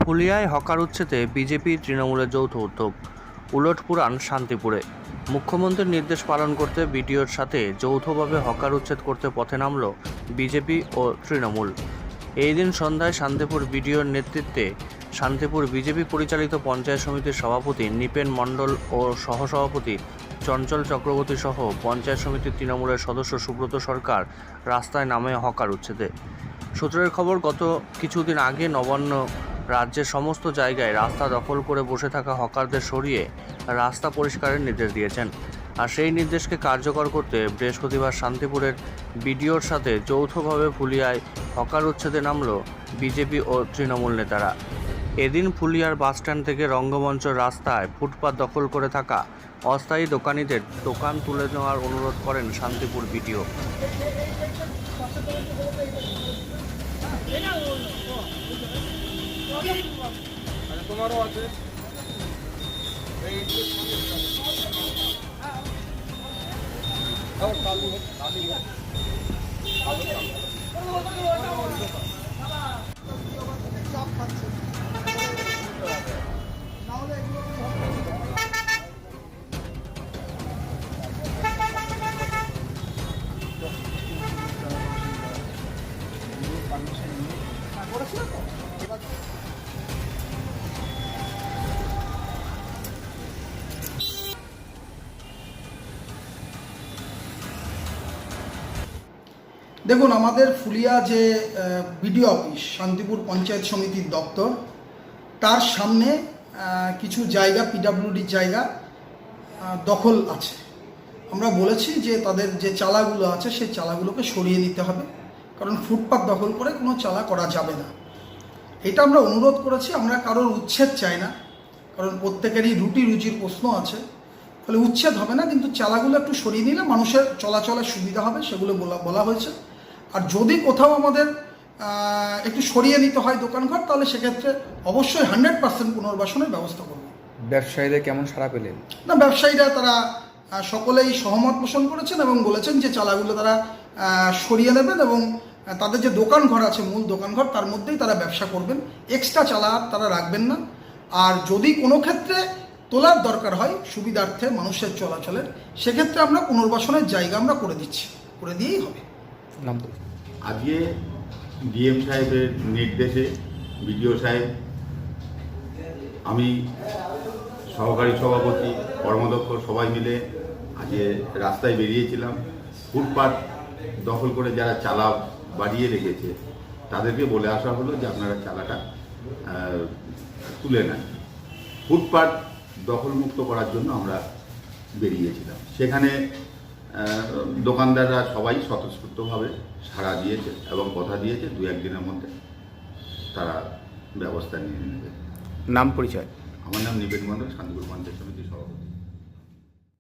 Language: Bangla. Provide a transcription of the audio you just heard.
ফুলিয়ায় হকার উচ্ছেদে বিজেপি তৃণমূলের যৌথ উদ্যোগ। উলটপুরান শান্তিপুরে মুখ্যমন্ত্রীর নির্দেশ পালন করতে বিডিওর সাথে যৌথভাবে হকার উচ্ছেদ করতে পথে নামল বিজেপি ও তৃণমূল। এই দিন সন্ধ্যায় শান্তিপুর বিডিওর নেতৃত্বে শান্তিপুর বিজেপি পরিচালিত পঞ্চায়েত সমিতির সভাপতি নৃপেন মণ্ডল ও সহসভাপতি চঞ্চল চক্রবর্তী সহ পঞ্চায়েত সমিতির তৃণমূলের সদস্য সুব্রত সরকার রাস্তায় নামে হকার উচ্ছেদে। সূত্রের খবর, গত কিছুদিন আগে নবান্ন রাজ্যের সমস্ত জায়গায় রাস্তা দখল করে বসে থাকা হকারদের সরিয়ে রাস্তা পরিষ্কারের নির্দেশ দিয়েছেন। আর সেই নির্দেশকে কার্যকর করতে বৃহস্পতিবার শান্তিপুরের বিডিওর সাথে যৌথভাবে ফুলিয়ায় হকার উচ্ছেদে নামল বিজেপি ও তৃণমূল নেতারা। এদিন ফুলিয়ার বাসস্ট্যান্ড থেকে রঙ্গমঞ্চ রাস্তায় ফুটপাত দখল করে থাকা অস্থায়ী দোকানিদের দোকান তুলে নেওয়ার অনুরোধ করেন শান্তিপুর বিডিও। তোমারও আছে দেখুন, আমাদের ফুলিয়া যে বিডিও অফিস শান্তিপুর পঞ্চায়েত সমিতির দপ্তর, তার সামনে কিছু জায়গা পিডব্লিউডির জায়গা দখল আছে। আমরা বলেছি যে তাদের যে চালাগুলো আছে সেই চালাগুলোকে সরিয়ে দিতে হবে, কারণ ফুটপাত দখল করে কোনো চালা করা যাবে না। এটা আমরা অনুরোধ করেছি। আমরা কারোর উচ্ছেদ চাই না, কারণ প্রত্যেকেরই রুটি রুজির প্রশ্ন আছে। ফলে উচ্ছেদ হবে না, কিন্তু চালাগুলো একটু সরিয়ে নিলে মানুষের চলাচলের সুবিধা হবে, সেগুলো বলা হয়েছে। আর যদি কোথাও আমাদের একটু সরিয়ে নিতে হয় দোকানঘর, তাহলে সেক্ষেত্রে অবশ্যই 100% পুনর্বাসনের ব্যবস্থা করব। ব্যবসায়ীদের কেমন সাড়া পেলেন? না, ব্যবসায়ীরা তারা সকলেই সহমত পোষণ করেছেন এবং বলেছেন যে চালাগুলো তারা সরিয়ে নেবেন এবং তাদের যে দোকানঘর আছে, মূল দোকানঘর, তার মধ্যেই তারা ব্যবসা করবেন। এক্সট্রা চালা তারা রাখবেন না। আর যদি কোনো ক্ষেত্রে তোলার দরকার হয় সুবিধার্থে মানুষের চলাচলের, সেক্ষেত্রে আমরা পুনর্বাসনের জায়গা আমরা করে দিয়েই হবে। আজকে ডিএম সাহেবের নির্দেশে বিডিও সাহেব, আমি সহকারী সভাপতি, কর্মদক্ষ সবাই মিলে আজকে রাস্তায় বেরিয়েছিলাম। ফুটপাত দখল করে যারা চালা বাড়িয়ে রেখেছে তাদেরকে বলে আসা হলো যে আপনারা চালাটা তুলে নেন। ফুটপাত দখলমুক্ত করার জন্য আমরা বেরিয়েছিলাম। সেখানে দোকানদাররা সবাই স্বতঃস্ফূর্তভাবে সাড়া দিয়েছে এবং কথা দিয়েছে 2-1 দিনের মধ্যে তারা ব্যবস্থা নিয়ে নেবে। নাম পরিচয়? আমার নাম নৃপেন মণ্ডল, শান্তিপুর পঞ্চায়েত সমিতির সভাপতি।